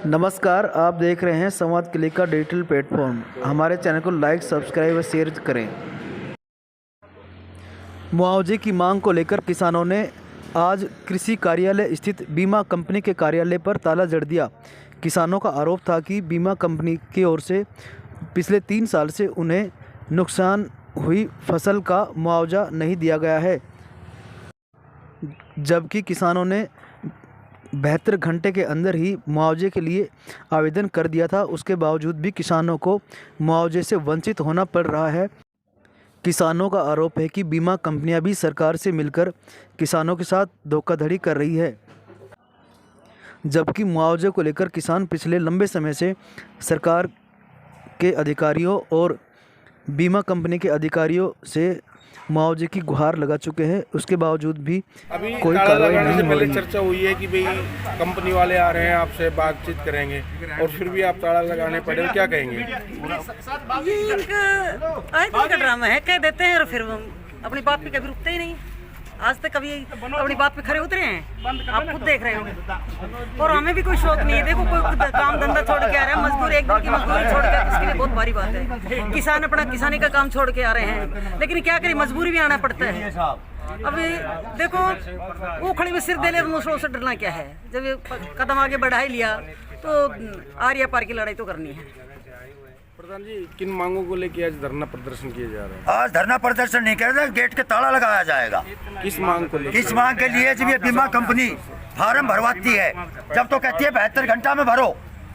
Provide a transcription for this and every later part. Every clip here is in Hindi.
नमस्कार, आप देख रहे हैं संवाद क्लिक का डिजिटल प्लेटफॉर्म। हमारे चैनल को लाइक, सब्सक्राइब और शेयर करें। मुआवजे की मांग को लेकर किसानों ने आज कृषि कार्यालय स्थित बीमा कंपनी के कार्यालय पर ताला जड़ दिया। किसानों का आरोप था कि बीमा कंपनी की ओर से पिछले 3 साल से उन्हें नुकसान हुई फसल का मुआवजा नहीं दिया गया है, जबकि किसानों ने 72 घंटे के अंदर ही मुआवजे के लिए आवेदन कर दिया था। उसके बावजूद भी किसानों को मुआवजे से वंचित होना पड़ रहा है। किसानों का आरोप है कि बीमा कंपनियां भी सरकार से मिलकर किसानों के साथ धोखाधड़ी कर रही है, जबकि मुआवजे को लेकर किसान पिछले लंबे समय से सरकार के अधिकारियों और बीमा कंपनी के अधिकारियों से मुआवजे की गुहार लगा चुके हैं। उसके बावजूद भी कोई कार्रवाई नहीं हो रही। चर्चा हुई है कि भाई कंपनी वाले आ रहे हैं, आपसे बातचीत करेंगे, और फिर भी आप ताला लगाने पड़े, क्या कहेंगे? ये इनका ड्रामा है, कह देते हैं और फिर अपनी बात पे कभी रुकते ही नहीं। आज तक कभी अपनी बात पे खड़े उतरे हैं? आप खुद देख रहे हो। और हमें भी कोई शौक नहीं है। देखो, कोई काम धंधा छोड़ के आ रहा है, मजदूर एक दिन की मजदूरी छोड़ के, इसके लिए बहुत भारी बात है। किसान अपना किसानी का काम छोड़ के आ रहे हैं, लेकिन क्या करें, मजबूरी भी आना पड़ता है। अब देखो, वो खड़ी में सिर दे ले, मुसलों से डरना क्या है? जब ये कदम आगे बढ़ा ही लिया तो आर्या पार की लड़ाई तो करनी है। प्रधान जी, किन मांगों को लेकर आज धरना प्रदर्शन किया जा रहा है? आज धरना प्रदर्शन नहीं कर रहे, गेट के ताला लगाया जाएगा। किस मांग को लेकर? किस मांग के लिए? जब ये बीमा कंपनी फार्म भरवाती है, जब तो कहती है 72 घंटा में भरो,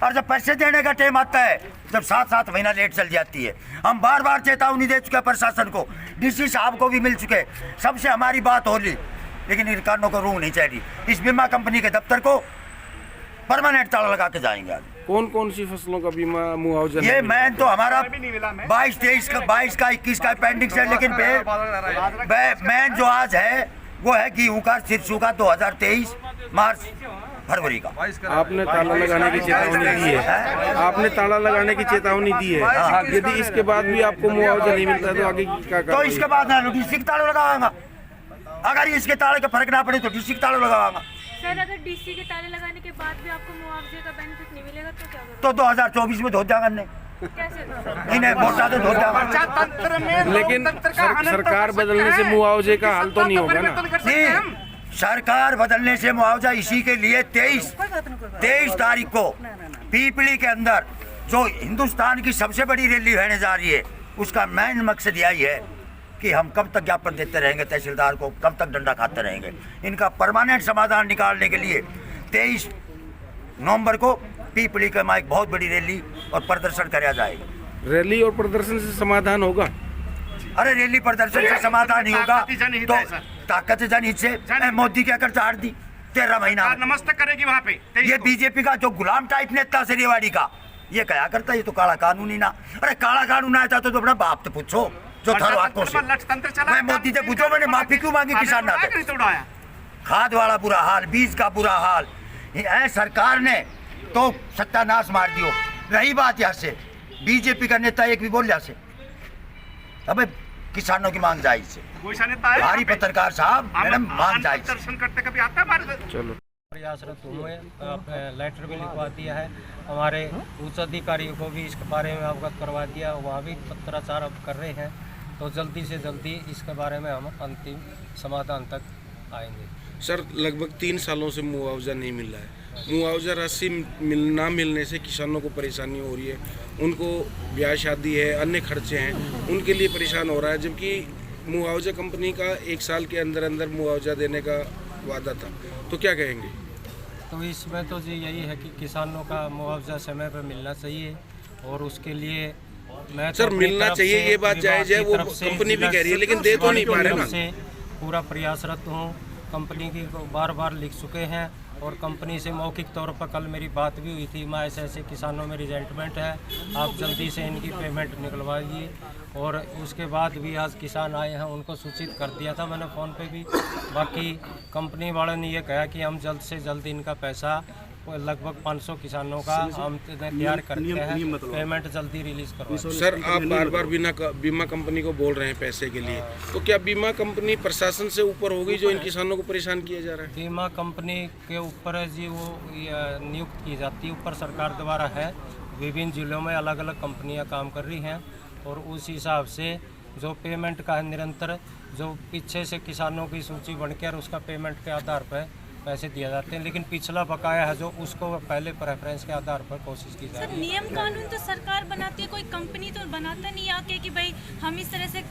और जब पैसे देने का टाइम आता है, जब 7-7 महीना लेट चल जाती है। हम बार बार चेतावनी दे चुके प्रशासन को, डीसी साहब को भी मिल चुके, सबसे हमारी बात हो ली, लेकिन इन कानों को रूह नहीं चाहिए। इस बीमा कंपनी के दफ्तर को परमानेंट ताला लगा के जाएंगे। आज कौन कौन सी फसलों का बीमा मुआवजा? ये मैन तो हमारा 22-23 का, 22 का, 21 का पेंडिंग है, लेकिन मैन जो आज है वो है गेहूं का, सिरसों का 2023 मार्च फरवरी का। आपने ताला लगाने की चेतावनी दी है, आपने ताला लगाने की चेतावनी दी है। यदि इसके बाद भी आपको मुआवजा नहीं मिलता है तो आगे क्या तो इसके बाद ना डीसी ताला लगाऊंगा। अगर इसके ताले का फर्क ना पड़े तो डीसी ताला लगाऊंगा। सर, अगर डीसी के ताले लगाने के बाद भी आपको मुआवजे का बेनिफिट नहीं मिलेगा तो क्या करोगे? तो 2024 में धो जाएगा नहीं, इन्हें वोट डाले धो जाएगा। लेकिन सरकार बदलने से मुआवजे का हल तो नहीं होगा ना? नहीं, सरकार बदलने से मुआवजा इसी के लिए 23 तारीख को पीपली के अंदर जो हिंदुस्तान की सबसे बड़ी रैली होने जा रही है, उसका मेन मकसद यही है कि हम कब तक ज्ञापन देते रहेंगे तहसीलदार को, कब तक डंडा खाते रहेंगे। इनका परमानेंट समाधान निकालने के लिए 23 नवंबर को पीपली का एक बहुत बड़ी रैली और प्रदर्शन कराया जाएगा। रैली और प्रदर्शन से समाधान होगा? अरे रैली प्रदर्शन से समाधान नहीं होगा तो ताकत जनहित से मोदी क्या कर चार दी 13 महीना नमस्ते करेगी वहाँ पे। ये बीजेपी का जो गुलाम टाइप नेता से रेवाड़ी का ये क्या करता है, ये तो काला कानून ही ना। अरे काला कानून आया था तो अपना बाप तो पूछो जो थारो हाथों से। मैं मोदी से पूछो, मैंने माफी क्यों मांगी किसान ना? खाद वाला बुरा हाल, बीज का बुरा हाल, सरकार ने तो सत्यानाश मार दियो। रही बात यहाँ से बीजेपी का नेता एक भी बोल जा से अबे किसानों की मांग जायज से, भारी पत्रकार साहब मैडम मांग जायज दर्शन करते कभी आता है? चलो, प्रयासरत हुए, लेटर भी लिखवा दिया है, हमारे उच्च अधिकारियों को भी इसके बारे में अवगत करवा दिया, वहाँ भी पत्राचार अब कर रहे हैं। तो जल्दी से जल्दी इसके बारे में हम अंतिम समाधान तक आएंगे। सर, लगभग 3 सालों से मुआवजा नहीं मिल रहा है। मुआवजा राशि ना मिलने से किसानों को परेशानी हो रही है, उनको ब्याह शादी है, अन्य खर्चे हैं, उनके लिए परेशान हो रहा है। जबकि मुआवजा कंपनी का 1 साल के अंदर अंदर मुआवजा देने का वादा था, तो क्या कहेंगे? तो इसमें तो जी यही है कि किसानों का मुआवजा समय पर मिलना चाहिए, और उसके लिए मैं सर मिलना चाहिए, ये बात जायज है, वो कंपनी भी कह रही है, लेकिन दे तो नहीं पा रहे ना। पूरा प्रयासरत हूँ, कंपनी की बार बार लिख चुके हैं, और कंपनी से मौखिक तौर पर कल मेरी बात भी हुई थी। मैं ऐसे किसानों में रिजल्टमेंट है, आप जल्दी से इनकी पेमेंट निकलवाइए। और उसके बाद भी आज किसान आए हैं, उनको सूचित कर दिया था मैंने फ़ोन पे भी। बाकी कंपनी वालों ने ये कहा कि हम जल्द से जल्द इनका पैसा लगभग 500 किसानों का हम तैयार करते हैं, पेमेंट जल्दी रिलीज करवाएं। सर आप बार बार बीमा कंपनी को बोल रहे हैं पैसे के लिए, तो क्या बीमा कंपनी प्रशासन से ऊपर होगी जो इन किसानों को परेशान किया जा रहा है? बीमा कंपनी के ऊपर है जी, वो नियुक्त की जाती है, ऊपर सरकार द्वारा है। विभिन्न जिलों में अलग अलग कंपनियां काम कर रही हैं और उस हिसाब से जो पेमेंट का है निरंतर, जो पीछे से किसानों की सूची बनकर उसका पेमेंट के आधार पर पैसे दिए जाते हैं, लेकिन पिछला बकाया है जो उसको पहले प्रेफरेंस के आधार पर कोशिश की जा सर रही है। नियम कानून तो सरकार बनाती है, कोई कंपनी तो बनाता नहीं आके कि भाई हम इस तरह से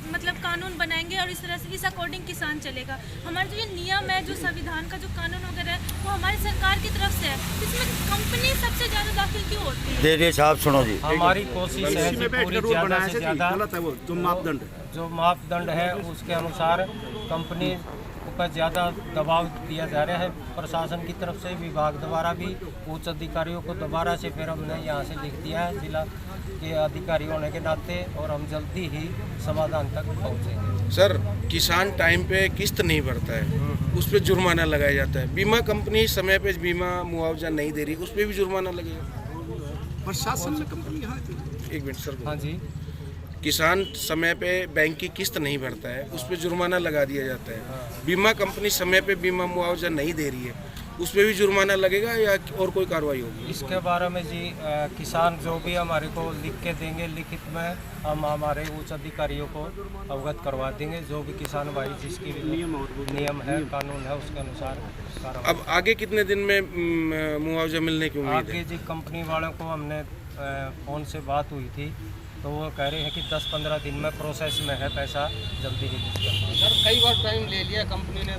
मतलब कानून बनाएंगे और इस तरह से इस अकॉर्डिंग किसान चलेगा। हमारा जो ये नियम है, जो संविधान का जो कानून वगैरह है, वो हमारी सरकार की तरफ से है। इसमें कंपनी सबसे ज़्यादा दाखिल क्यों होती है? दे साहब सुनो जी, हमारी कोशिश है जी पूरी ज़्यादा से ज़्यादा जो मापदंड है उसके अनुसार कंपनी पर ज़्यादा दबाव दिया जा रहा है प्रशासन की तरफ से, विभाग द्वारा भी, उच्च अधिकारियों को दोबारा से फिर हमने यहाँ से लिख दिया है जिला के अधिकारी होने के नाते, और हम जल्दी ही समाधान तक पहुँचेंगे। सर किसान टाइम पे किस्त नहीं भरता है, उस पर जुर्माना लगाया जाता है। बीमा कंपनी समय पे बीमा मुआवजा नहीं दे रही, उस पर भी जुर्माना लगेगा। प्रशासन में कंपनी यहाँ एक मिनट सर, हाँ जी, किसान समय पे बैंक की किस्त नहीं भरता है, उस पर जुर्माना लगा दिया जाता है। बीमा कंपनी समय पे बीमा मुआवजा नहीं दे रही है, उस पर भी जुर्माना लगेगा या और कोई कार्रवाई होगी? इसके बारे में जी किसान जो भी हमारे को लिख के देंगे लिखित में, हम हमारे उच्च अधिकारियों को अवगत करवा देंगे। जो भी किसान भाई जिसकी नियम है, कानून है, उसके अनुसार कार्रवाई। अब आगे कितने दिन में मुआवजा मिलने की उम्मीद है? आगे जी कंपनी वालों को हमने फ़ोन से बात हुई थी, तो वो कह रहे हैं कि 10-15 दिन में प्रोसेस में है, पैसा जल्दी रिलीज कर। सर कई बार टाइम ले लिया कंपनी ने।